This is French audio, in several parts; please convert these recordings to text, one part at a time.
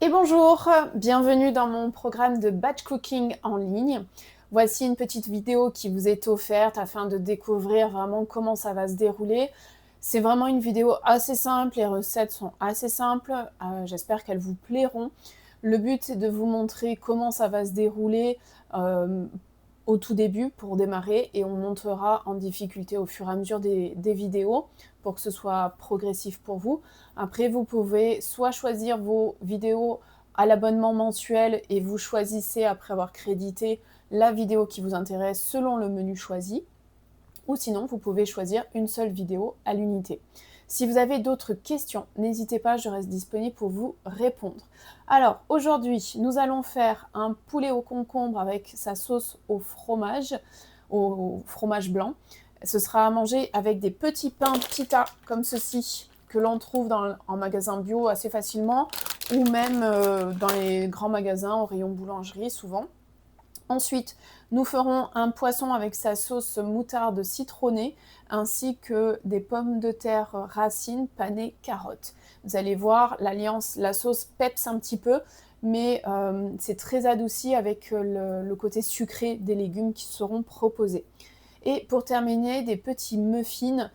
Et bonjour, bienvenue dans mon programme de batch cooking en ligne. Voici une petite vidéo qui vous est offerte afin de découvrir vraiment comment ça va se dérouler. C'est vraiment une vidéo assez simple, les recettes sont assez simples, j'espère qu'elles vous plairont. Le but c'est de vous montrer comment ça va se dérouler au tout début pour démarrer et on montera en difficulté au fur et à mesure des vidéos pour que ce soit progressif pour vous. Après, vous pouvez soit choisir vos vidéos à l'abonnement mensuel et vous choisissez après avoir crédité la vidéo qui vous intéresse selon le menu choisi, ou sinon vous pouvez choisir une seule vidéo à l'unité. Si vous avez d'autres questions, n'hésitez pas, je reste disponible pour vous répondre. Alors aujourd'hui, nous allons faire un poulet au concombre avec sa sauce au fromage blanc. Ce sera à manger avec des petits pains pita comme ceci, que l'on trouve en magasin bio assez facilement, ou même dans les grands magasins au rayon boulangerie souvent. Ensuite, nous ferons un poisson avec sa sauce moutarde citronnée, ainsi que des pommes de terre racines panées carottes. Vous allez voir, l'alliance, la sauce peps un petit peu, mais c'est très adouci avec le côté sucré des légumes qui seront proposés. Et pour terminer, des petits muffins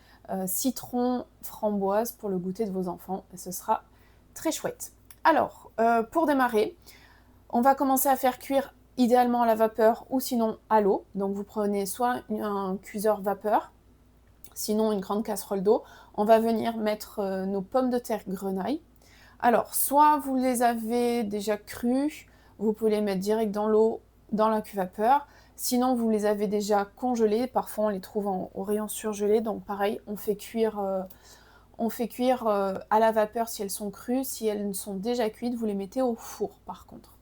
citron framboise pour le goûter de vos enfants. Et ce sera très chouette. Alors, pour démarrer, on va commencer à faire cuire idéalement à la vapeur ou sinon à l'eau. Donc vous prenez soit un cuiseur vapeur, sinon une grande casserole d'eau. On va venir mettre nos pommes de terre grenaille. Alors, soit vous les avez déjà crues, vous pouvez les mettre direct dans l'eau, dans la cuve vapeur. Sinon, vous les avez déjà congelées. Parfois, on les trouve au rayon surgelé. Donc, pareil, on fait cuire à la vapeur si elles sont crues. Si elles sont déjà cuites, vous les mettez au four, par contre.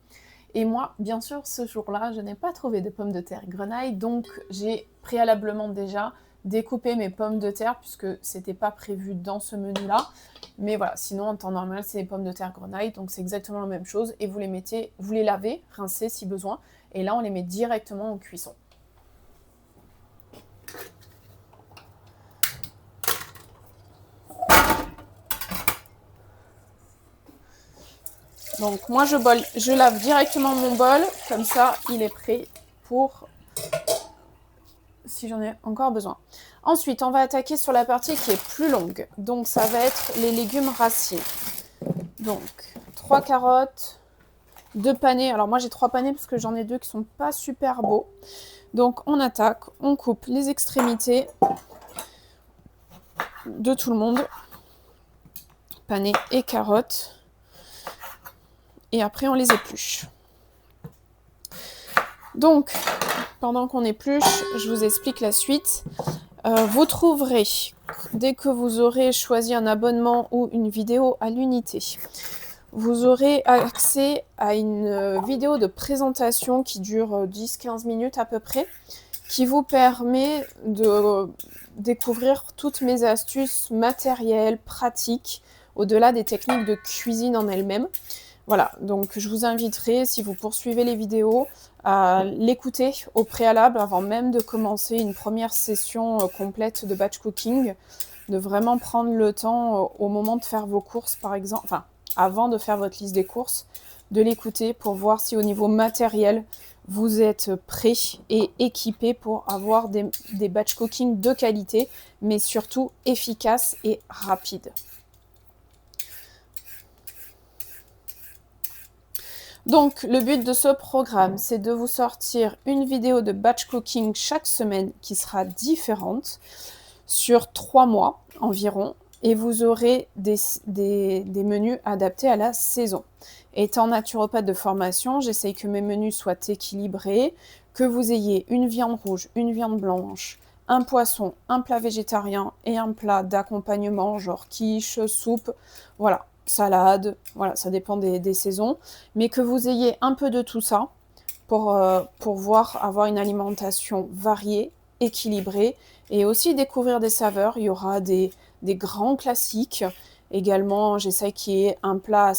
Et moi, bien sûr, ce jour-là, je n'ai pas trouvé de pommes de terre grenaille. Donc, j'ai préalablement déjà découpé mes pommes de terre puisque c'était pas prévu dans ce menu-là. Mais voilà, sinon en temps normal, c'est les pommes de terre grenaille, donc c'est exactement la même chose. Et vous les lavez, rincez si besoin. Et là, on les met directement en cuisson. Donc moi, je lave directement mon bol, comme ça, il est prêt pour si j'en ai encore besoin. Ensuite, on va attaquer sur la partie qui est plus longue. Donc, ça va être les légumes racines. Donc, 3 carottes, 2 panais. Alors, moi, j'ai 3 panais parce que j'en ai 2 qui sont pas super beaux. Donc, on attaque, on coupe les extrémités de tout le monde. Panais et carottes. Et après, on les épluche. Donc, pendant qu'on épluche, je vous explique la suite. Vous trouverez, dès que vous aurez choisi un abonnement ou une vidéo à l'unité, vous aurez accès à une vidéo de présentation qui dure 10-15 minutes à peu près, qui vous permet de découvrir toutes mes astuces matérielles, pratiques, au-delà des techniques de cuisine en elles-mêmes. Voilà, donc je vous inviterai, si vous poursuivez les vidéos, à l'écouter au préalable avant même de commencer une première session complète de batch cooking, de vraiment prendre le temps au moment de faire vos courses par exemple, enfin avant de faire votre liste des courses, de l'écouter pour voir si au niveau matériel vous êtes prêt et équipé pour avoir des batch cooking de qualité, mais surtout efficaces et rapides. Donc, le but de ce programme, c'est de vous sortir une vidéo de batch cooking chaque semaine qui sera différente sur 3 mois environ et vous aurez des menus adaptés à la saison. Étant naturopathe de formation, j'essaye que mes menus soient équilibrés, que vous ayez une viande rouge, une viande blanche, un poisson, un plat végétarien et un plat d'accompagnement genre quiche, soupe, voilà. Salade, voilà, ça dépend des saisons, mais que vous ayez un peu de tout ça pour avoir une alimentation variée, équilibrée, et aussi découvrir des saveurs. Il y aura des grands classiques. Également, j'essaie qu'il y ait un plat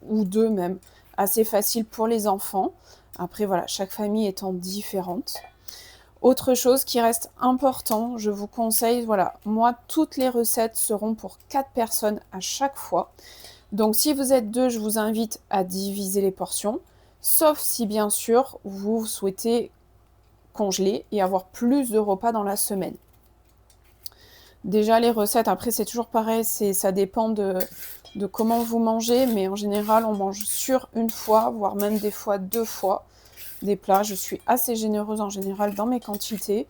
ou deux même, assez facile pour les enfants. Après, voilà, chaque famille étant différente. Autre chose qui reste important, je vous conseille, voilà, moi, toutes les recettes seront pour 4 personnes à chaque fois. Donc si vous êtes 2, je vous invite à diviser les portions, sauf si bien sûr vous souhaitez congeler et avoir plus de repas dans la semaine. Déjà les recettes, après c'est toujours pareil, ça dépend de comment vous mangez, mais en général on mange sur une fois, voire même des fois 2 fois des plats. Je suis assez généreuse en général dans mes quantités.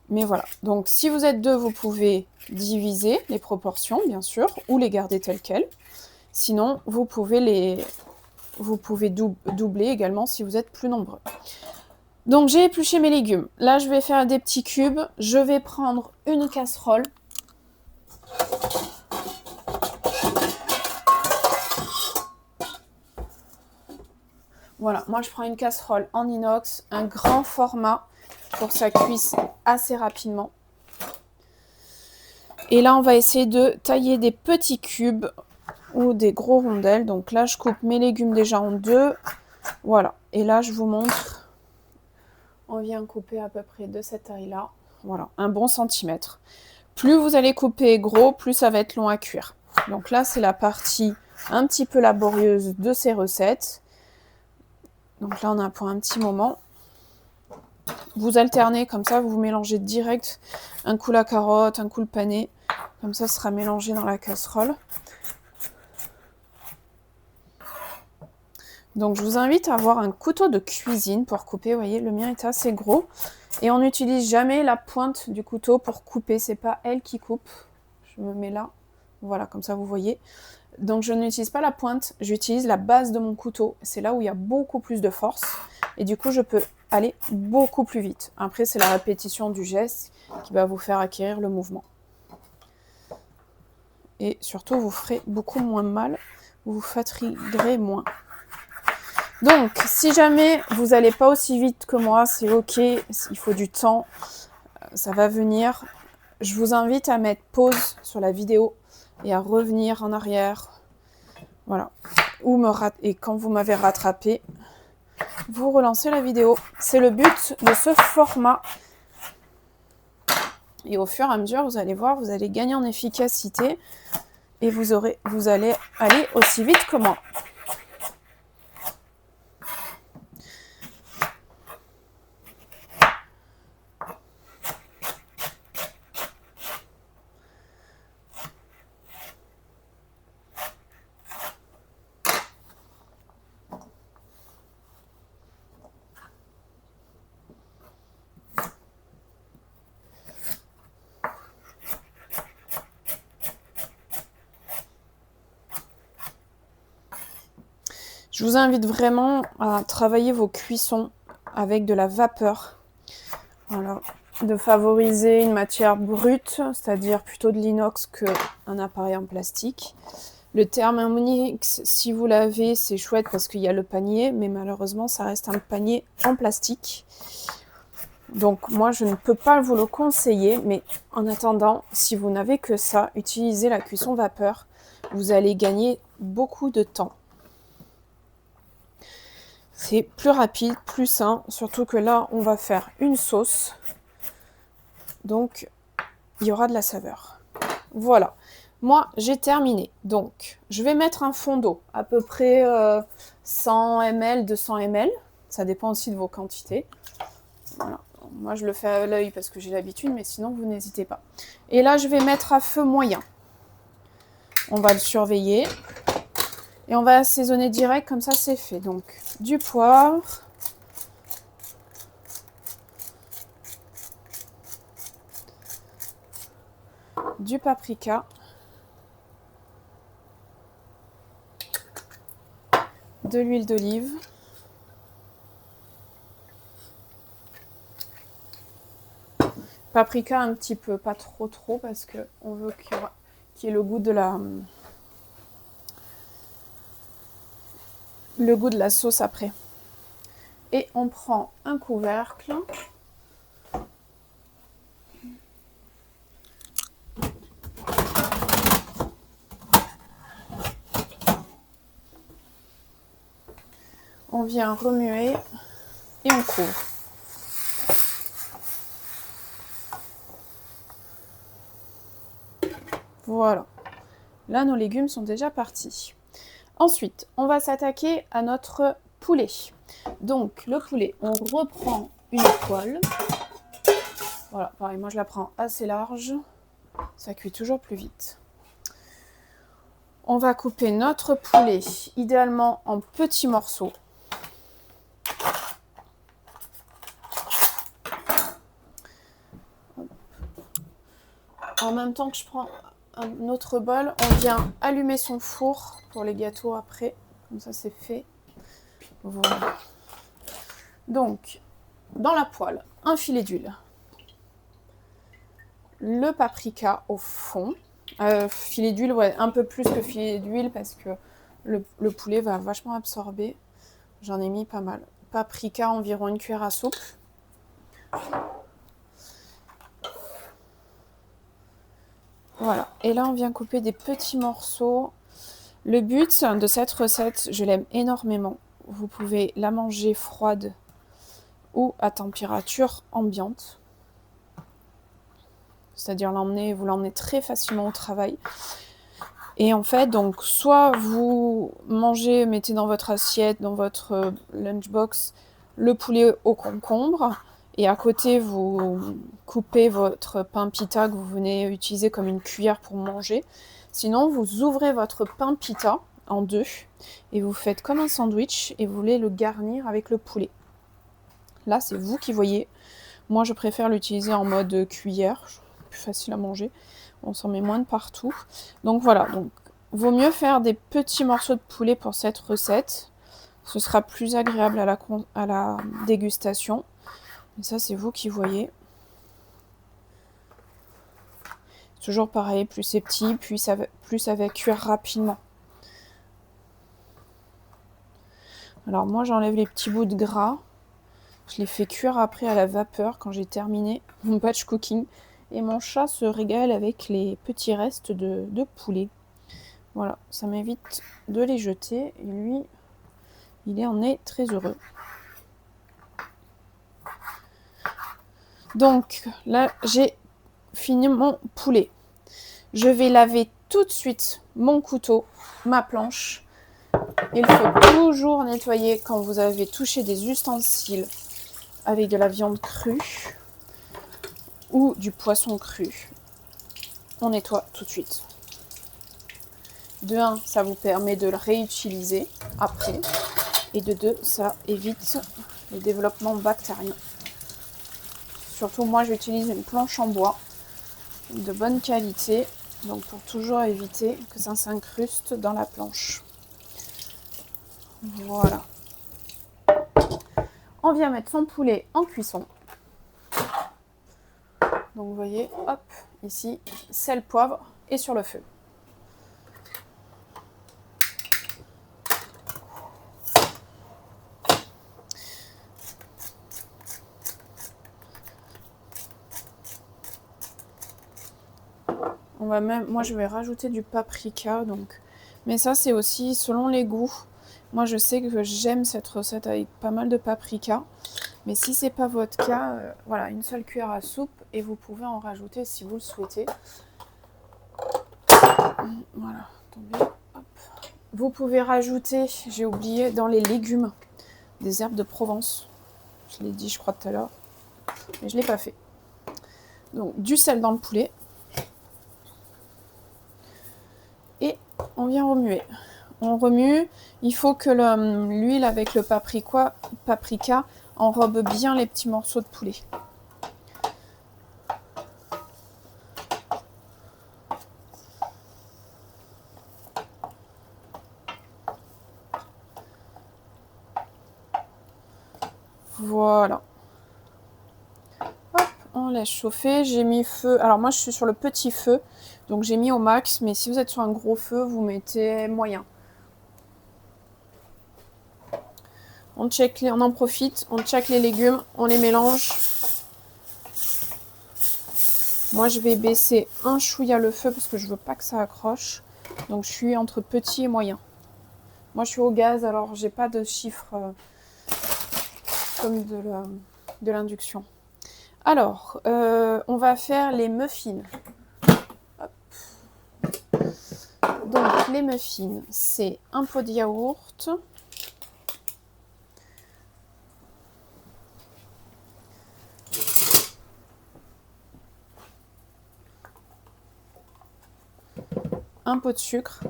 Mais voilà, donc si vous êtes 2, vous pouvez diviser les proportions, bien sûr, ou les garder telles quelles. Sinon, vous pouvez doubler également si vous êtes plus nombreux. Donc j'ai épluché mes légumes. Là, je vais faire des petits cubes. Je vais prendre une casserole. Voilà, moi je prends une casserole en inox, un grand format pour que ça cuise assez rapidement. Et là, on va essayer de tailler des petits cubes ou des gros rondelles. Donc là, je coupe mes légumes déjà en 2. Voilà. Et là, je vous montre. On vient couper à peu près de cette taille-là. Voilà, un bon centimètre. Plus vous allez couper gros, plus ça va être long à cuire. Donc là, c'est la partie un petit peu laborieuse de ces recettes. Donc là, on a pour un petit moment. Vous alternez comme ça, vous mélangez direct un coup la carotte, un coup le panais. Comme ça, ce sera mélangé dans la casserole. Donc, je vous invite à avoir un couteau de cuisine pour couper. Vous voyez, le mien est assez gros. Et on n'utilise jamais la pointe du couteau pour couper. C'est pas elle qui coupe. Je me mets là. Voilà, comme ça, vous voyez. Donc, je n'utilise pas la pointe. J'utilise la base de mon couteau. C'est là où il y a beaucoup plus de force. Et du coup, je peux aller beaucoup plus vite. Après, c'est la répétition du geste qui va vous faire acquérir le mouvement. Et surtout, vous ferez beaucoup moins mal. Vous vous fatiguerez moins. Donc, si jamais vous n'allez pas aussi vite que moi, c'est ok, il faut du temps, ça va venir. Je vous invite à mettre pause sur la vidéo et à revenir en arrière. Voilà. Et quand vous m'avez rattrapé, vous relancez la vidéo. C'est le but de ce format. Et au fur et à mesure, vous allez voir, vous allez gagner en efficacité et vous allez aller aussi vite que moi. Je vous invite vraiment à travailler vos cuissons avec de la vapeur. Voilà. De favoriser une matière brute, c'est-à-dire plutôt de l'inox qu'un appareil en plastique. Le Thermomix, si vous l'avez, c'est chouette parce qu'il y a le panier, mais malheureusement, ça reste un panier en plastique. Donc moi, je ne peux pas vous le conseiller, mais en attendant, si vous n'avez que ça, utilisez la cuisson vapeur. Vous allez gagner beaucoup de temps. C'est plus rapide, plus sain, surtout que là, on va faire une sauce. Donc, il y aura de la saveur. Voilà. Moi, j'ai terminé. Donc, je vais mettre un fond d'eau, à peu près 100 ml, 200 ml. Ça dépend aussi de vos quantités. Voilà. Moi, je le fais à l'œil parce que j'ai l'habitude, mais sinon, vous n'hésitez pas. Et là, je vais mettre à feu moyen. On va le surveiller. Et on va assaisonner direct, comme ça, c'est fait. Donc, du poivre. Du paprika. De l'huile d'olive. Paprika un petit peu, pas trop parce que on veut qu'il y ait le goût de la sauce après. Et on prend un couvercle. On vient remuer et on couvre. Voilà. Là, nos légumes sont déjà partis. Ensuite, on va s'attaquer à notre poulet. Donc, le poulet, on reprend une poêle. Voilà, pareil, moi je la prends assez large. Ça cuit toujours plus vite. On va couper notre poulet, idéalement en petits morceaux. En même temps que je prends un autre bol, on vient allumer son four pour les gâteaux après. Comme ça, c'est fait. Voilà. Donc, dans la poêle, un filet d'huile. Le paprika au fond. Filet d'huile, ouais, un peu plus que filet d'huile parce que le poulet va vachement absorber. J'en ai mis pas mal. Paprika, environ une cuillère à soupe. Voilà. Et là, on vient couper des petits morceaux. Le but de cette recette, je l'aime énormément. Vous pouvez la manger froide ou à température ambiante. C'est-à-dire vous l'emmenez très facilement au travail. Et en fait, donc, soit vous mangez, mettez dans votre assiette, dans votre lunchbox, le poulet au concombre, et à côté, vous coupez votre pain pita que vous venez utiliser comme une cuillère pour manger. Sinon, vous ouvrez votre pain pita en deux, et vous faites comme un sandwich, et vous voulez le garnir avec le poulet. Là, c'est vous qui voyez. Moi, je préfère l'utiliser en mode cuillère, plus facile à manger. On s'en met moins de partout. Donc voilà, donc vaut mieux faire des petits morceaux de poulet pour cette recette. Ce sera plus agréable à la dégustation. Et ça, c'est vous qui voyez. Toujours pareil, plus c'est petit, plus ça va cuire rapidement. Alors moi, j'enlève les petits bouts de gras. Je les fais cuire après à la vapeur quand j'ai terminé mon batch cooking. Et mon chat se régale avec les petits restes de poulet. Voilà, ça m'évite de les jeter. Et lui, il en est très heureux. Donc là, j'ai fini mon poulet. Je vais laver tout de suite mon couteau, ma planche. Il faut toujours nettoyer quand vous avez touché des ustensiles avec de la viande crue ou du poisson cru. On nettoie tout de suite. De 1, ça vous permet de le réutiliser après. Et de 2, ça évite le développement bactérien. Surtout, moi, j'utilise une planche en bois de bonne qualité. Donc, pour toujours éviter que ça s'incruste dans la planche. Voilà. On vient mettre son poulet en cuisson. Donc, vous voyez, hop, ici, sel, poivre et sur le feu. Moi, je vais rajouter du paprika, donc. Mais ça, c'est aussi selon les goûts. Moi, je sais que j'aime cette recette avec pas mal de paprika. Mais si c'est pas votre cas, voilà, une seule cuillère à soupe et vous pouvez en rajouter si vous le souhaitez. Voilà, attendez. Hop. Vous pouvez rajouter, j'ai oublié, dans les légumes, des herbes de Provence. Je l'ai dit, je crois, tout à l'heure. Mais je ne l'ai pas fait. Donc, du sel dans le poulet. Et on vient remuer. On remue. Il faut que l'huile avec le paprika enrobe bien les petits morceaux de poulet. Voilà. Hop, on laisse chauffer. J'ai mis feu. Alors moi, je suis sur le petit feu. Donc j'ai mis au max. Mais si vous êtes sur un gros feu, vous mettez moyen. On en profite. On check les légumes. On les mélange. Moi, je vais baisser un chouïa le feu parce que je veux pas que ça accroche. Donc je suis entre petit et moyen. Moi, je suis au gaz. Alors, j'ai pas de chiffre comme de l'induction. Alors, on va faire les muffins. Hop. les muffins, c'est un pot de yaourt, un pot de sucre,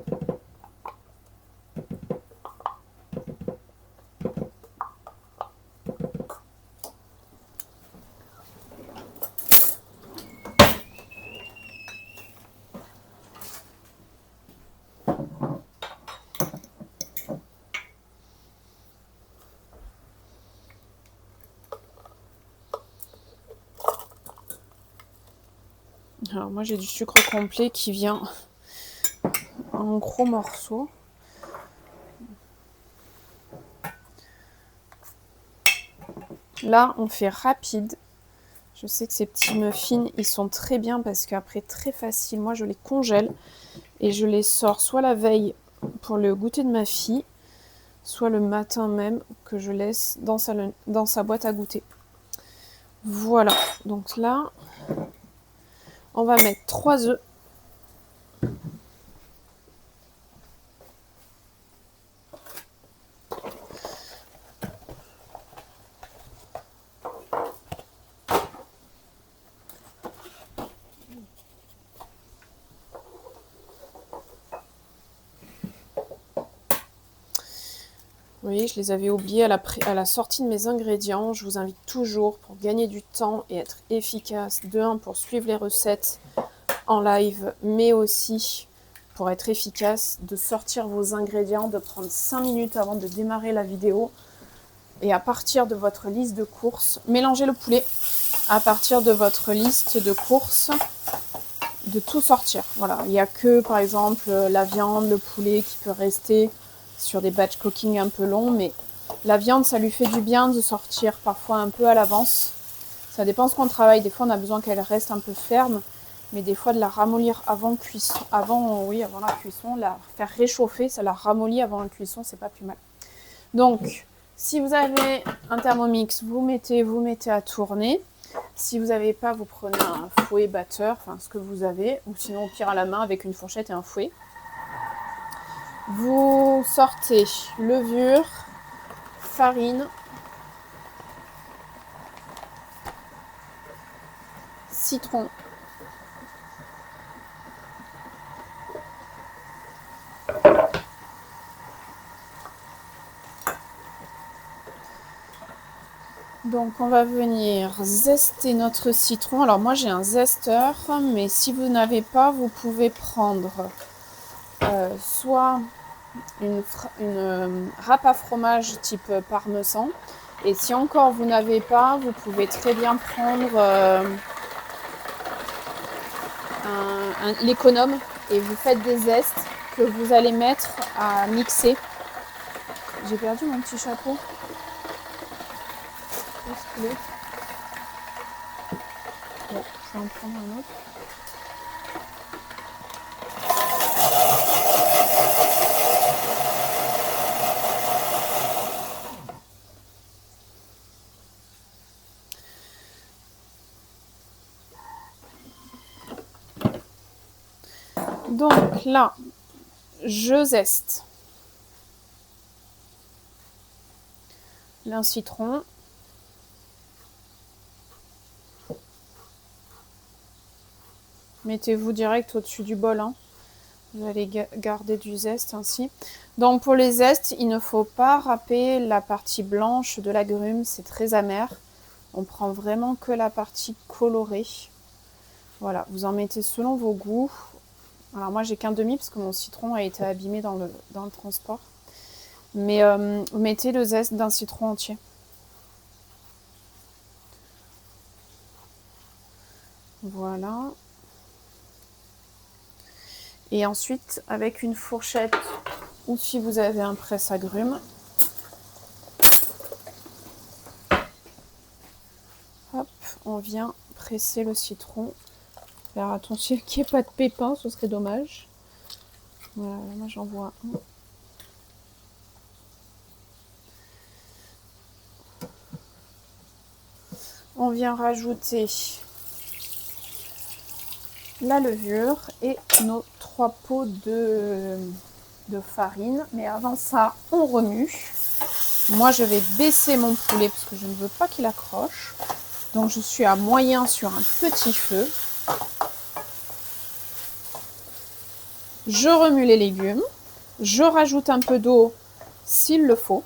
alors moi j'ai du sucre complet qui vient en gros morceaux. Là on fait rapide. Je sais que ces petits muffins ils sont très bien parce qu'après très facile, moi je les congèle et je les sors soit la veille pour le goûter de ma fille, soit le matin même que je laisse dans sa boîte à goûter. Voilà, donc là on va mettre 3 œufs. Vous voyez, je les avais oubliés à la sortie de mes ingrédients. Je vous invite toujours, pour gagner du temps et être efficace, de 1 pour suivre les recettes en live, mais aussi pour être efficace, de sortir vos ingrédients, de prendre 5 minutes avant de démarrer la vidéo. Et à partir de votre liste de courses, mélangez le poulet. À partir de votre liste de courses, de tout sortir. Voilà, il n'y a que par exemple la viande, le poulet qui peut rester sur des batch cooking un peu longs, mais la viande, ça lui fait du bien de sortir parfois un peu à l'avance. Ça dépend ce qu'on travaille. Des fois, on a besoin qu'elle reste un peu ferme, mais des fois de la ramollir avant cuisson, avant la cuisson, la faire réchauffer, ça la ramollit avant la cuisson, c'est pas plus mal. Donc, si vous avez un Thermomix, vous mettez à tourner. Si vous n'avez pas, vous prenez un fouet batteur, enfin ce que vous avez, ou sinon au pire à la main avec une fourchette et un fouet. Vous sortez levure, farine, citron, donc on va venir zester notre citron. Alors moi j'ai un zesteur, mais si vous n'avez pas, vous pouvez prendre soit une râpe à fromage type parmesan. Et si encore vous n'avez pas, vous pouvez très bien prendre l'économe et vous faites des zestes que vous allez mettre à mixer. J'ai perdu mon petit chapeau. Où est-ce qu'il est ? Bon, je vais en prendre un autre. Donc là, je zeste un citron. Mettez-vous direct au-dessus du bol. Hein. Vous allez garder du zeste ainsi. Donc pour les zestes, il ne faut pas râper la partie blanche de l'agrume. C'est très amer. On prend vraiment que la partie colorée. Voilà, vous en mettez selon vos goûts. Alors moi j'ai qu'un demi parce que mon citron a été abîmé dans le transport. Mais vous mettez le zeste d'un citron entier. Voilà. Et ensuite, avec une fourchette ou si vous avez un presse-agrumes, hop, on vient presser le citron. Faire attention qu'il n'y ait pas de pépins, ce serait dommage. Voilà, moi j'en vois un. On vient rajouter la levure et nos 3 pots de de farine. Mais avant ça, on remue. Moi, je vais baisser mon poulet parce que je ne veux pas qu'il accroche. Donc, je suis à moyen sur un petit feu. Je remue les légumes. Je rajoute un peu d'eau s'il le faut.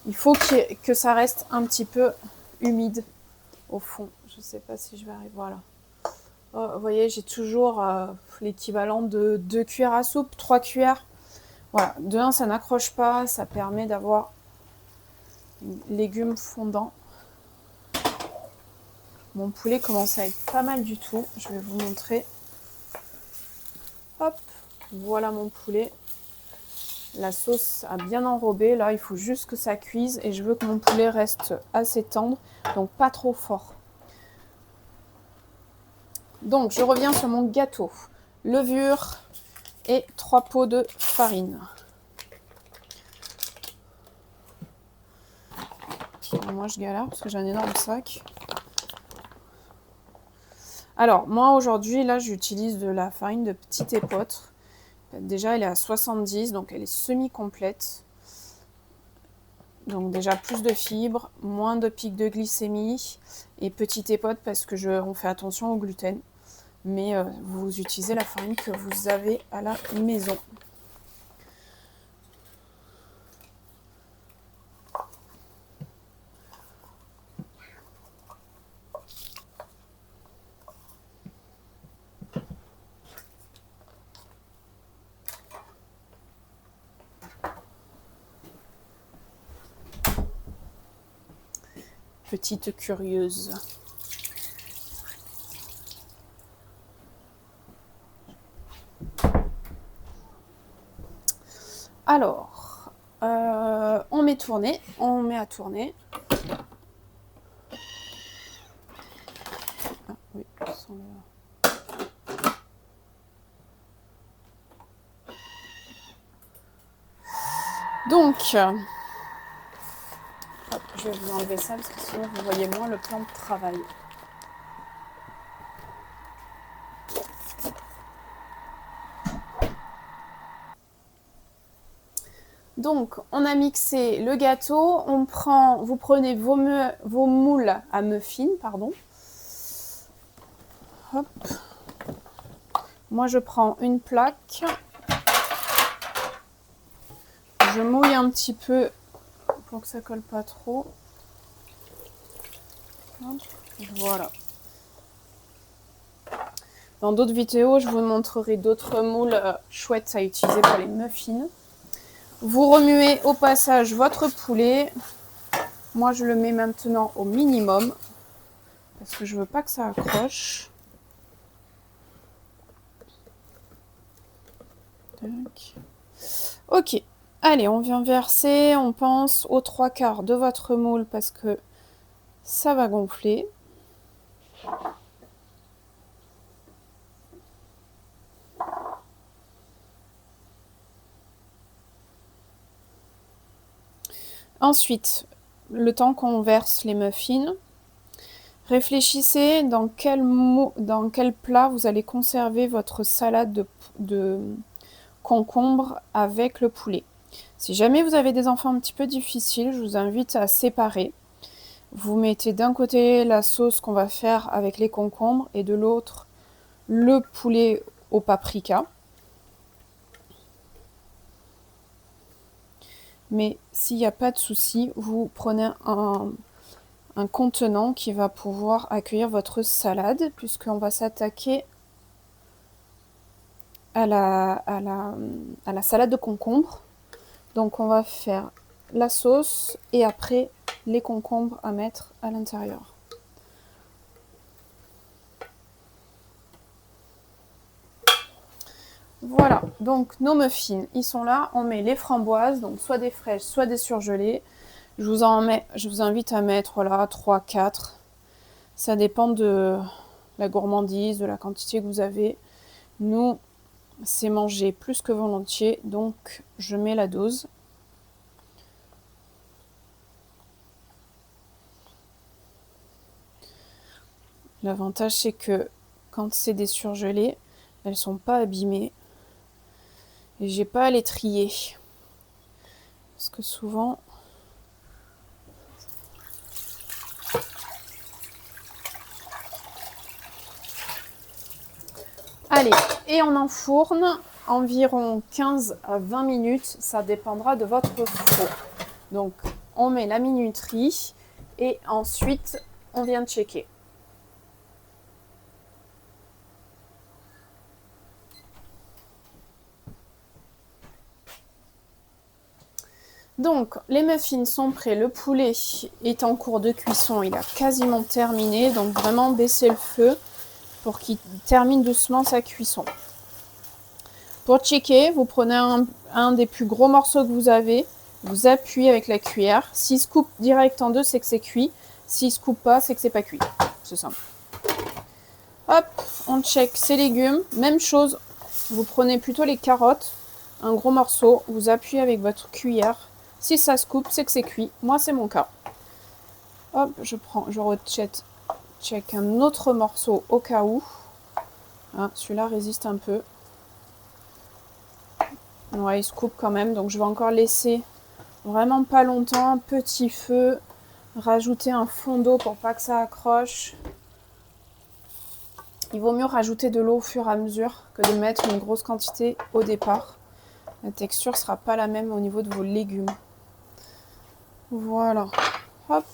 Il faut que ça reste un petit peu humide au fond. Je ne sais pas si je vais arriver. Voilà. Oh, vous voyez, j'ai toujours l'équivalent de 2 cuillères à soupe, 3 cuillères. Voilà. De 1, ça n'accroche pas. Ça permet d'avoir légumes fondants. Mon poulet commence à être pas mal du tout. Je vais vous montrer. Hop, voilà mon poulet. La sauce a bien enrobé. Là, il faut juste que ça cuise et je veux que mon poulet reste assez tendre, donc pas trop fort. Donc, je reviens sur mon gâteau. Levure et 3 pots de farine. Moi, je galère parce que j'ai un énorme sac. Alors, moi, aujourd'hui, là, j'utilise de la farine de petite épeautre. Déjà, elle est à 70, donc elle est semi-complète. Donc déjà, plus de fibres, moins de pics de glycémie et petite épeautre parce que on fait attention au gluten. Mais vous utilisez la farine que vous avez à la maison. Petite curieuse. Alors, on met à tourner. Ah, oui, donc, hop, je vais vous enlever ça parce que sinon vous voyez moins le plan de travail. Donc, on a mixé le gâteau. Vous prenez vos moules à muffins, pardon. Hop. Moi, je prends une plaque. Je mouille un petit peu pour que ça colle pas trop. Hop. Voilà. Dans d'autres vidéos, je vous montrerai d'autres moules chouettes à utiliser pour les muffins. Vous remuez au passage votre poulet. Moi, je le mets maintenant au minimum parce que je veux pas que ça accroche. Tac. Ok. Allez, on vient verser. On pense aux 3/4 de votre moule parce que ça va gonfler. Ensuite, le temps qu'on verse les muffins, réfléchissez dans quel plat vous allez conserver votre salade de concombre avec le poulet. Si jamais vous avez des enfants un petit peu difficiles, je vous invite à séparer. Vous mettez d'un côté la sauce qu'on va faire avec les concombres et de l'autre le poulet au paprika. Mais s'il n'y a pas de souci, vous prenez un contenant qui va pouvoir accueillir votre salade, puisqu'on va s'attaquer à la salade de concombre. Donc on va faire la sauce et après les concombres à mettre à l'intérieur. Voilà, donc nos muffins, ils sont là. On met les framboises, donc soit des fraîches, soit des surgelées. Je vous invite à mettre voilà, 3-4. Ça dépend de la gourmandise, de la quantité que vous avez. Nous, c'est manger plus que volontiers, donc je mets la dose. L'avantage, c'est que quand c'est des surgelés, elles ne sont pas abîmées. Et j'ai pas à les trier. Parce que souvent... Allez, et on enfourne environ 15 à 20 minutes. Ça dépendra de votre four. Donc, on met la minuterie et ensuite, on vient checker. Donc, les muffins sont prêts. Le poulet est en cours de cuisson. Il a quasiment terminé. Donc, vraiment, baissez le feu pour qu'il termine doucement sa cuisson. Pour checker, vous prenez un des plus gros morceaux que vous avez. Vous appuyez avec la cuillère. S'il se coupe direct en deux, c'est que c'est cuit. S'il se coupe pas, c'est que c'est pas cuit. C'est simple. Hop, on check ses légumes. Même chose, vous prenez plutôt les carottes. Un gros morceau. Vous appuyez avec votre cuillère. Si ça se coupe, c'est que c'est cuit. Moi, c'est mon cas. Hop, je check un autre morceau au cas où. Ah, celui-là résiste un peu. Ouais, il se coupe quand même. Donc, je vais encore laisser vraiment pas longtemps. Petit feu. Rajouter un fond d'eau pour pas que ça accroche. Il vaut mieux rajouter de l'eau au fur et à mesure que de mettre une grosse quantité au départ. La texture ne sera pas la même au niveau de vos légumes. Voilà. Hop.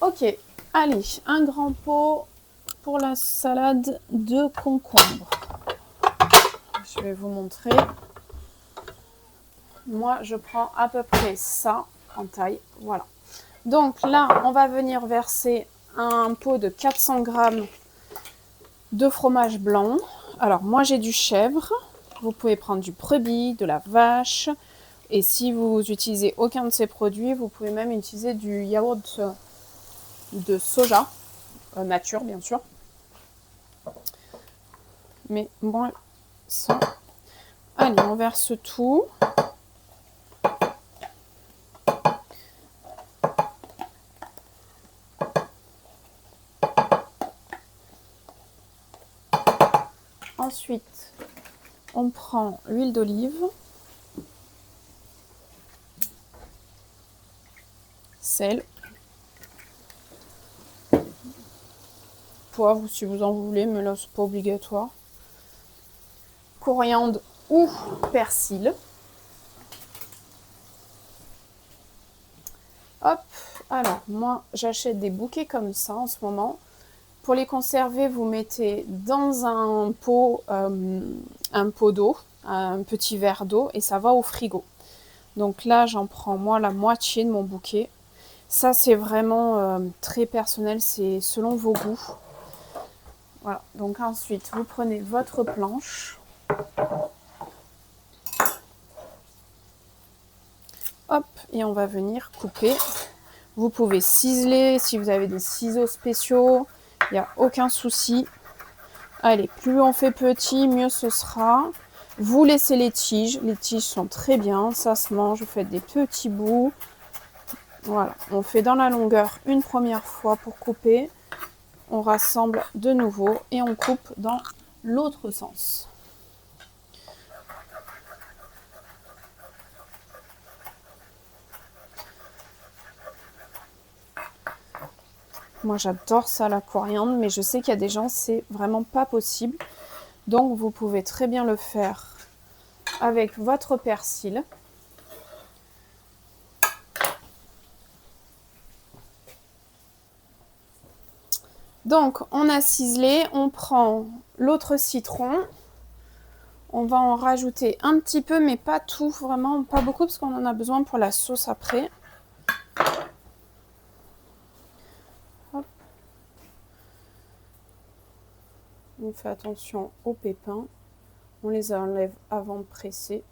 Ok. Allez, un grand pot pour la salade de concombre. Je vais vous montrer. Moi, je prends à peu près ça en taille. Voilà. Donc là, on va venir verser un pot de 400 g de fromage blanc. Alors, moi, j'ai du chèvre. Vous pouvez prendre du brebis, de la vache. Et si vous utilisez aucun de ces produits, vous pouvez même utiliser du yaourt de soja, nature, bien sûr. Mais bon, ça... Allez, on verse tout. Ensuite, on prend l'huile d'olive, sel, poivre si vous en voulez, mais là c'est pas obligatoire, coriandre ou persil. Hop, alors moi j'achète des bouquets comme ça en ce moment. Pour les conserver, vous mettez dans un pot d'eau, un petit verre d'eau, et ça va au frigo. Donc là, j'en prends moi la moitié de mon bouquet. Ça, c'est vraiment très personnel, c'est selon vos goûts. Voilà, donc ensuite, vous prenez votre planche. Hop, et on va venir couper. Vous pouvez ciseler si vous avez des ciseaux spéciaux. Il n'y a aucun souci. Allez, plus on fait petit, mieux ce sera. Vous laissez les tiges. Les tiges sont très bien. Ça se mange. Vous faites des petits bouts. Voilà. On fait dans la longueur une première fois pour couper. On rassemble de nouveau et on coupe dans l'autre sens. Moi, j'adore ça, la coriandre, mais je sais qu'il y a des gens, c'est vraiment pas possible. Donc, vous pouvez très bien le faire avec votre persil. Donc, on a ciselé, on prend l'autre citron. On va en rajouter un petit peu, mais pas tout, vraiment pas beaucoup, parce qu'on en a besoin pour la sauce après. Hop. On fait attention aux pépins. On les enlève avant de presser.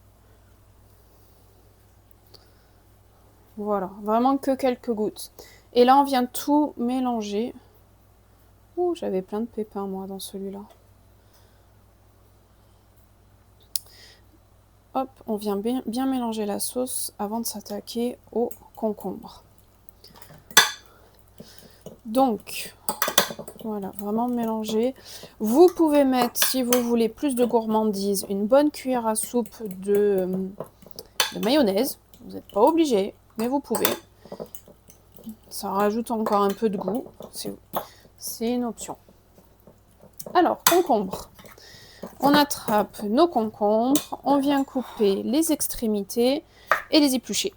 Voilà, vraiment que quelques gouttes. Et là, on vient tout mélanger. Ouh, j'avais plein de pépins, moi, dans celui-là. Hop, on vient bien mélanger la sauce avant de s'attaquer au concombre. Donc, voilà, vraiment mélanger. Vous pouvez mettre, si vous voulez plus de gourmandise, une bonne cuillère à soupe de mayonnaise. Vous n'êtes pas obligé, mais vous pouvez. Ça rajoute encore un peu de goût. C'est une option. Alors, concombre. On attrape nos concombres, on vient couper les extrémités et les éplucher.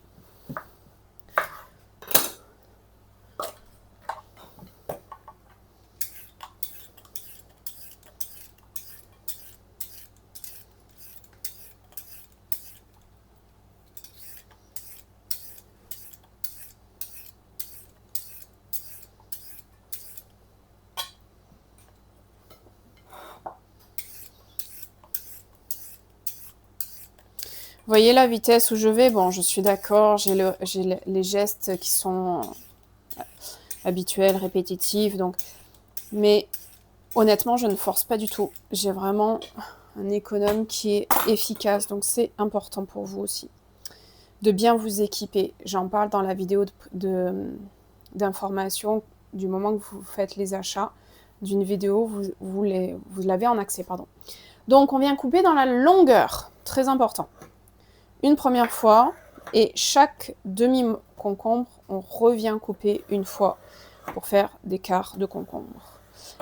Vous voyez la vitesse où je vais? Bon, je suis d'accord, j'ai les gestes qui sont habituels, répétitifs, donc... Mais honnêtement, je ne force pas du tout. J'ai vraiment un économe qui est efficace, donc c'est important pour vous aussi de bien vous équiper. J'en parle dans la vidéo d'information du moment que vous faites les achats d'une vidéo, vous l'avez en accès, pardon. Donc, on vient couper dans la longueur, très important. Une première fois, et chaque demi-concombre, on revient couper une fois pour faire des quarts de concombre.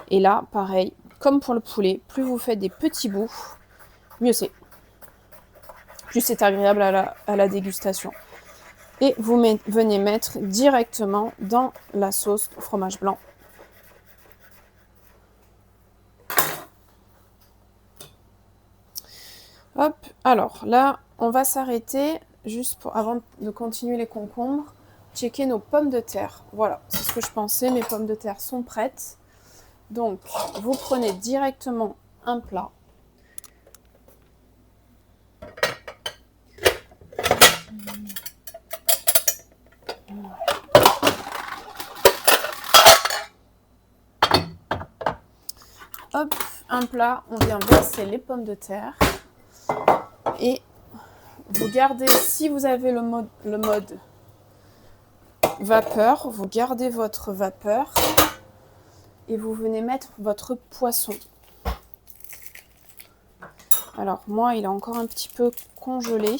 Et là, pareil, comme pour le poulet, plus vous faites des petits bouts, mieux c'est. Plus c'est agréable à la dégustation. Et vous venez mettre directement dans la sauce au fromage blanc. Hop, alors là, on va s'arrêter juste avant de continuer les concombres, checker nos pommes de terre. Voilà, c'est ce que je pensais, mes pommes de terre sont prêtes. Donc, vous prenez directement un plat. Hop, un plat, on vient verser les pommes de terre. Et vous gardez, si vous avez le mode vapeur, vous gardez votre vapeur et vous venez mettre votre poisson. Alors moi, il est encore un petit peu congelé,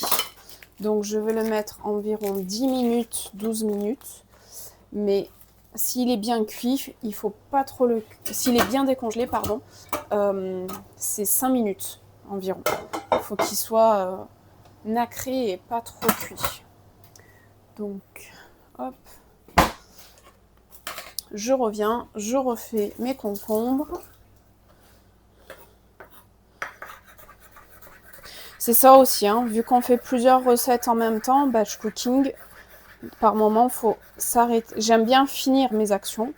donc je vais le mettre environ 10 minutes, 12 minutes. Mais s'il est bien cuit, il faut pas trop le... S'il est bien décongelé, pardon, c'est 5 minutes environ. Il faut qu'il soit nacré et pas trop cuit. Donc, hop. Je reviens, je refais mes concombres. C'est ça aussi, hein, vu qu'on fait plusieurs recettes en même temps, batch cooking, par moment, il faut s'arrêter. J'aime bien finir mes actions,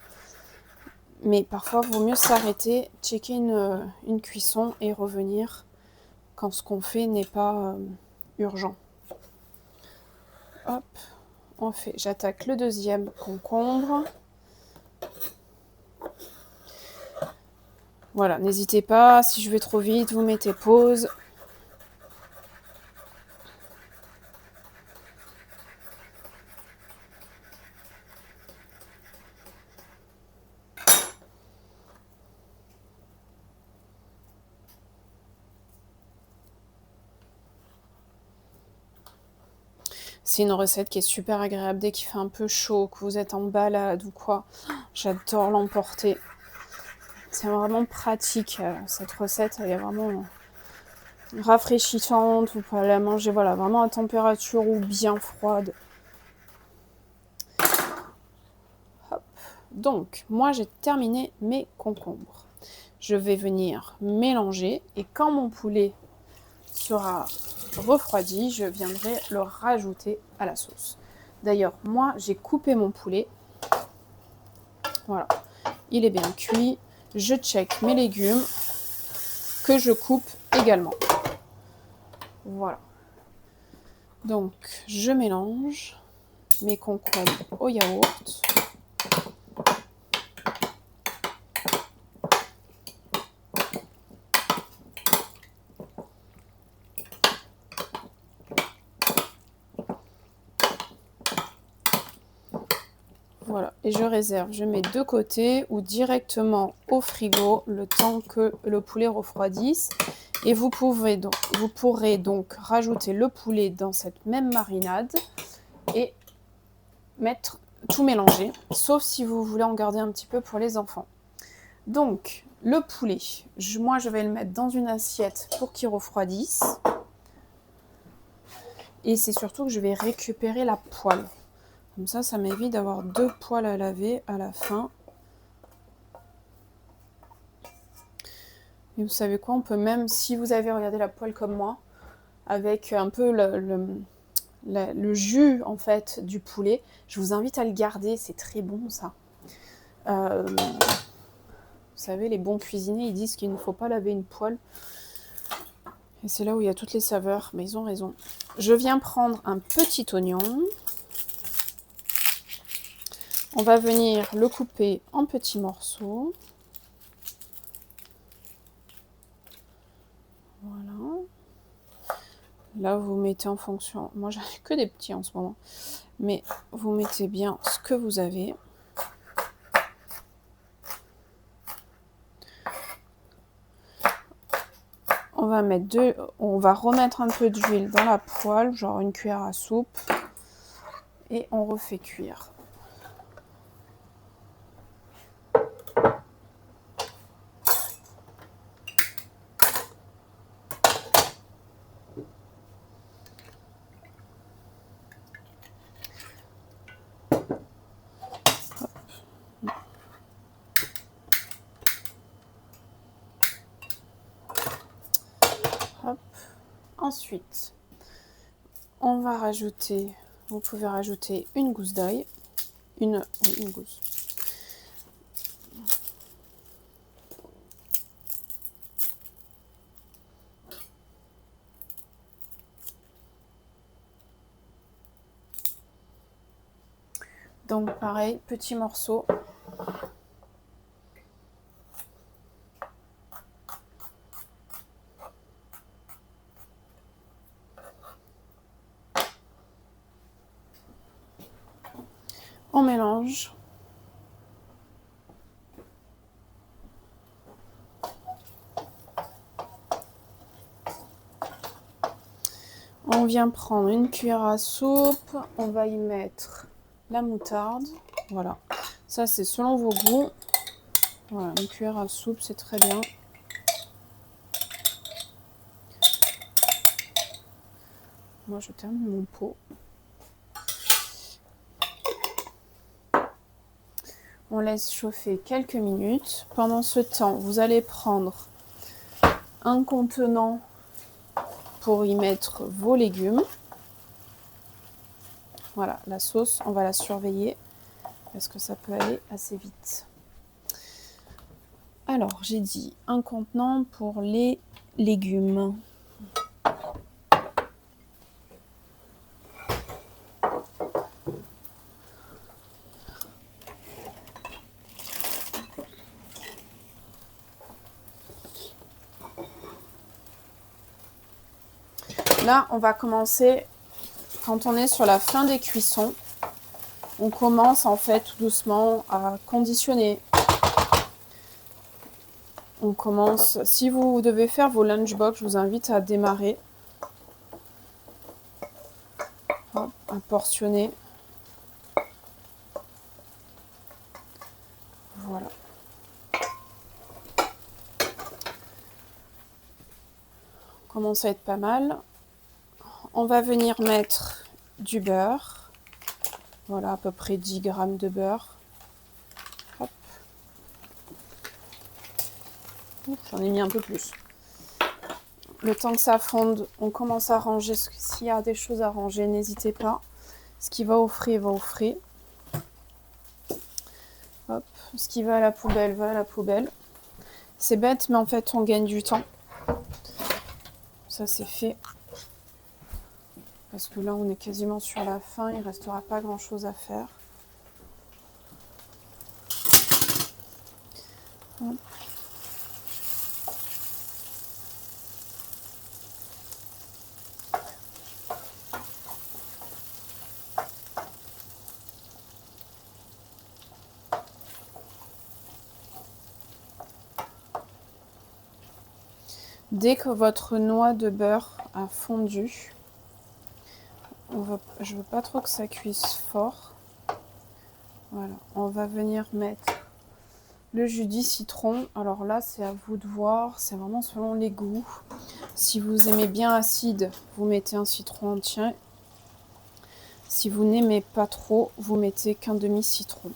mais parfois, il vaut mieux s'arrêter, checker une cuisson et revenir quand ce qu'on fait n'est pas urgent. Hop, on fait. J'attaque le deuxième concombre. Voilà, n'hésitez pas, si je vais trop vite, vous mettez pause. C'est une recette qui est super agréable dès qu'il fait un peu chaud, que vous êtes en balade ou quoi. J'adore l'emporter. C'est vraiment pratique, cette recette. Elle est vraiment rafraîchissante. Vous pouvez la manger voilà, vraiment à température ou bien froide. Hop. Donc, moi, j'ai terminé mes concombres. Je vais venir mélanger et quand mon poulet sera refroidi, je viendrai le rajouter à la sauce. D'ailleurs, moi, j'ai coupé mon poulet. Voilà, il est bien cuit. Je check mes légumes que je coupe également. Voilà. Donc, je mélange mes concombres au yaourt. Voilà, et je réserve. Je mets de côté ou directement au frigo le temps que le poulet refroidisse. Et vous pourrez donc rajouter le poulet dans cette même marinade et tout mélanger, sauf si vous voulez en garder un petit peu pour les enfants. Donc, le poulet, moi je vais le mettre dans une assiette pour qu'il refroidisse. Et c'est surtout que je vais récupérer la poêle. Comme ça m'évite d'avoir 2 poêles à laver à la fin. Et vous savez quoi, on peut même, si vous avez regardé la poêle comme moi, avec un peu le jus en fait du poulet, je vous invite à le garder, c'est très bon ça. Vous savez, les bons cuisiniers, ils disent qu'il ne faut pas laver une poêle. Et c'est là où il y a toutes les saveurs, mais ils ont raison. Je viens prendre un petit oignon. On va venir le couper en petits morceaux. Voilà. Là, vous mettez en fonction. Moi, j'en ai que des petits en ce moment. Mais vous mettez bien ce que vous avez. On va remettre un peu d'huile dans la poêle, genre une cuillère à soupe. Et on refait cuire. Hop. Ensuite, on va rajouter, vous pouvez rajouter une gousse d'ail, une gousse. Donc pareil, petit morceau. On mélange. On vient prendre une cuillère à soupe, on va y mettre la moutarde. Voilà, ça c'est selon vos goûts. Voilà, une cuillère à soupe, c'est très bien. Moi, je termine mon pot. On laisse chauffer quelques minutes. Pendant ce temps, vous allez prendre un contenant pour y mettre vos légumes. Voilà, la sauce, on va la surveiller parce que ça peut aller assez vite. Alors, j'ai dit un contenant pour les légumes. Là, on va commencer, quand on est sur la fin des cuissons, on commence en fait tout doucement à conditionner. On commence, si vous devez faire vos lunchbox, je vous invite à démarrer. Hop, à portionner. Voilà. On commence à être pas mal. On va venir mettre du beurre. Voilà, à peu près 10 g de beurre. Hop. J'en ai mis un peu plus. Le temps que ça fonde, on commence à ranger. S'il y a des choses à ranger, n'hésitez pas. Ce qui va au frais, va au frais. Hop. Ce qui va à la poubelle, va à la poubelle. C'est bête, mais en fait, on gagne du temps. Ça, c'est fait. Parce que là, on est quasiment sur la fin. Il ne restera pas grand-chose à faire. Hop. Dès que votre noix de beurre a fondu, je veux pas trop que ça cuise fort. Voilà, on va venir mettre le jus du citron. Alors là, c'est à vous de voir, c'est vraiment selon les goûts. Si vous aimez bien acide, vous mettez un citron entier. Si vous n'aimez pas trop, vous mettez qu'un demi-citron.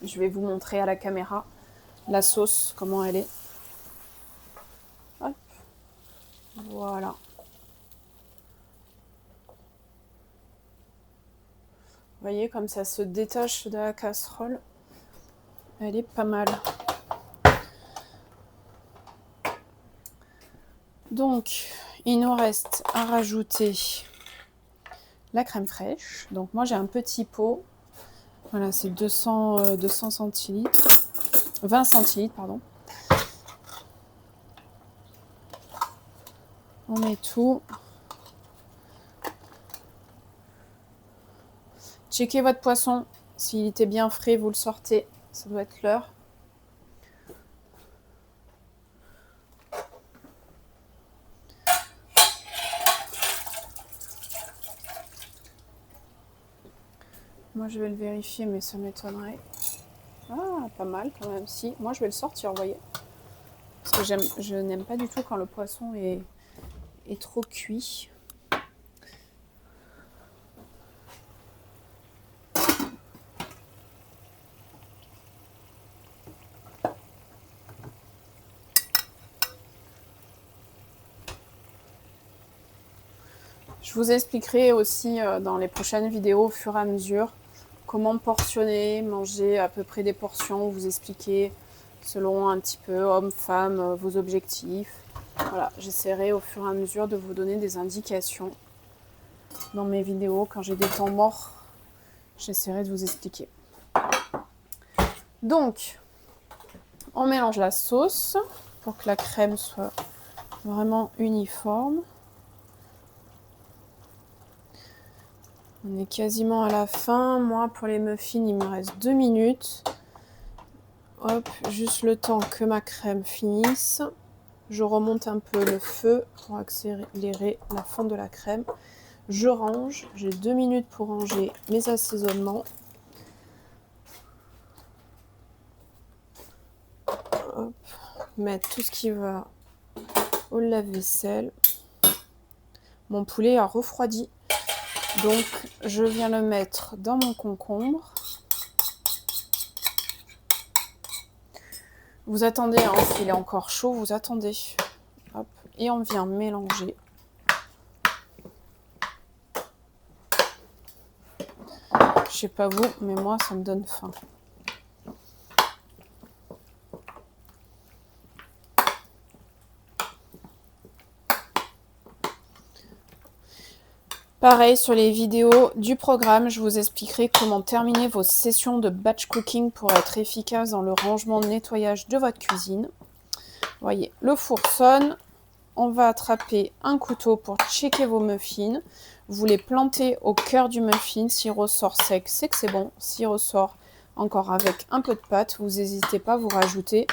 Je vais vous montrer à la caméra la sauce, comment elle est. Hop. Voilà. Vous voyez comme ça se détache de la casserole. Elle est pas mal. Donc, il nous reste à rajouter la crème fraîche. Donc moi j'ai un petit pot. Voilà, c'est 200 centilitres. 20 centilitres, pardon. On met tout. Checkez votre poisson. S'il était bien frais, vous le sortez. Ça doit être l'heure. Moi, je vais le vérifier, mais ça m'étonnerait. Ah, pas mal quand même. Si, moi, je vais le sortir, vous voyez. Parce que je n'aime pas du tout quand le poisson est trop cuit. Je vous expliquerai aussi dans les prochaines vidéos au fur et à mesure comment portionner, manger à peu près des portions, vous expliquer selon un petit peu homme, femme, vos objectifs. Voilà, j'essaierai au fur et à mesure de vous donner des indications dans mes vidéos. Quand j'ai des temps morts, j'essaierai de vous expliquer. Donc, on mélange la sauce pour que la crème soit vraiment uniforme. On est quasiment à la fin. Moi, pour les muffins, il me reste 2 minutes. Hop, juste le temps que ma crème finisse. Je remonte un peu le feu pour accélérer la fonte de la crème. Je range. J'ai 2 minutes pour ranger mes assaisonnements. Hop, mettre tout ce qui va au lave-vaisselle. Mon poulet a refroidi. Donc, je viens le mettre dans mon concombre. Vous attendez, hein, s'il est encore chaud, vous attendez. Hop, et on vient mélanger. Je sais pas vous, mais moi, ça me donne faim. Pareil, sur les vidéos du programme, je vous expliquerai comment terminer vos sessions de batch cooking pour être efficace dans le rangement, nettoyage de votre cuisine. Vous voyez, le four sonne. On va attraper un couteau pour checker vos muffins. Vous les plantez au cœur du muffin. S'il ressort sec, c'est que c'est bon. S'il ressort encore avec un peu de pâte, vous n'hésitez pas à vous rajouter.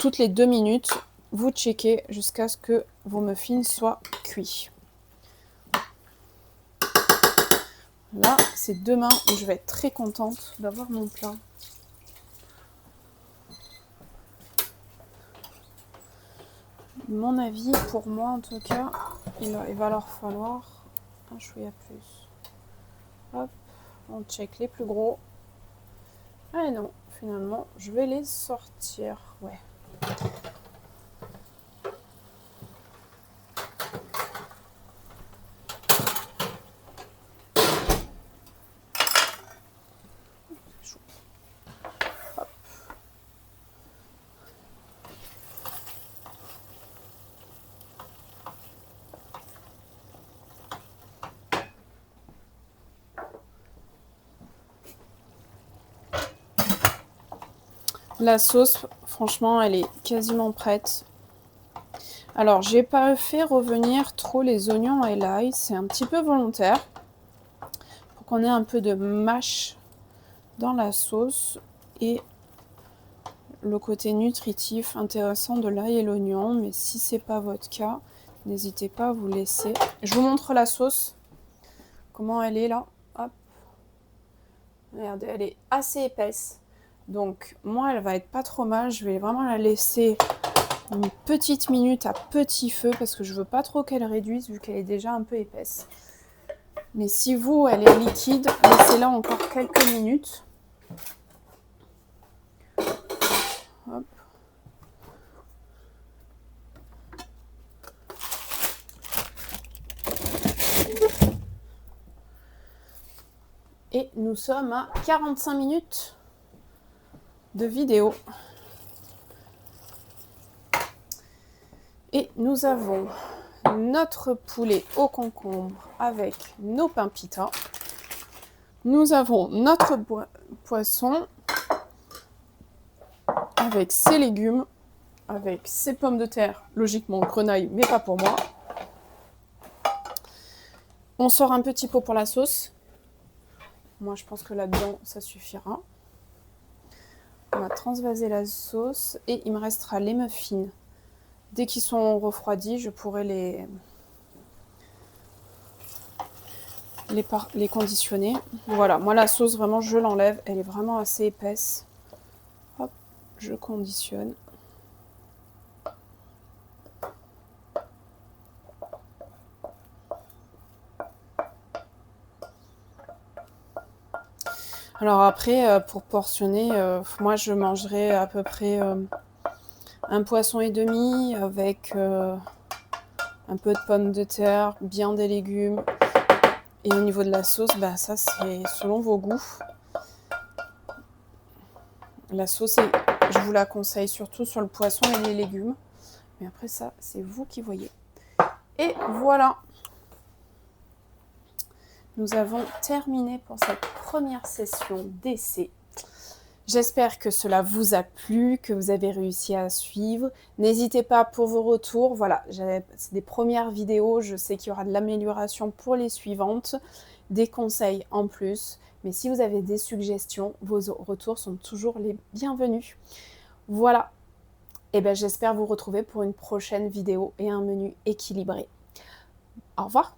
Toutes les 2 minutes, vous checkez jusqu'à ce que vos muffins soient cuits. Là, c'est demain où je vais être très contente d'avoir mon plat. Mon avis, pour moi en tout cas, il va leur falloir un chouïa plus. Hop, on check les plus gros. Ah non, finalement, je vais les sortir. Ouais. La sauce, franchement, elle est quasiment prête. Alors, j'ai pas fait revenir trop les oignons et l'ail, c'est un petit peu volontaire pour qu'on ait un peu de mâche dans la sauce et le côté nutritif intéressant de l'ail et l'oignon. Mais si c'est pas votre cas, n'hésitez pas à vous laisser. Je vous montre la sauce, comment elle est là. Hop. Regardez, elle est assez épaisse. Donc, moi, elle va être pas trop mal. Je vais vraiment la laisser une petite minute à petit feu parce que je veux pas trop qu'elle réduise vu qu'elle est déjà un peu épaisse. Mais si vous, elle est liquide, laissez-la encore quelques minutes. Hop. Et nous sommes à 45 minutes de vidéo. Et nous avons notre poulet au concombre avec nos pains pita. Nous avons notre poisson avec ses légumes, avec ses pommes de terre, logiquement grenaille, mais pas pour moi. On sort un petit pot pour la sauce. Moi, je pense que là-dedans, ça suffira. On va transvaser la sauce et il me restera les muffins. Dès qu'ils sont refroidis, je pourrai les conditionner. Voilà, moi la sauce, vraiment, je l'enlève. Elle est vraiment assez épaisse. Hop, je conditionne. Alors après, pour portionner, moi je mangerai à peu près un poisson et demi avec un peu de pommes de terre, bien des légumes. Et au niveau de la sauce, bah, ça c'est selon vos goûts. La sauce, je vous la conseille surtout sur le poisson et les légumes. Mais après ça, c'est vous qui voyez. Et voilà. Nous avons terminé pour cette première session d'essai. J'espère que cela vous a plu, que vous avez réussi à suivre. N'hésitez pas pour vos retours. Voilà, c'est des premières vidéos. Je sais qu'il y aura de l'amélioration pour les suivantes, des conseils en plus. Mais si vous avez des suggestions, vos retours sont toujours les bienvenus. Voilà. Et bien, j'espère vous retrouver pour une prochaine vidéo et un menu équilibré. Au revoir.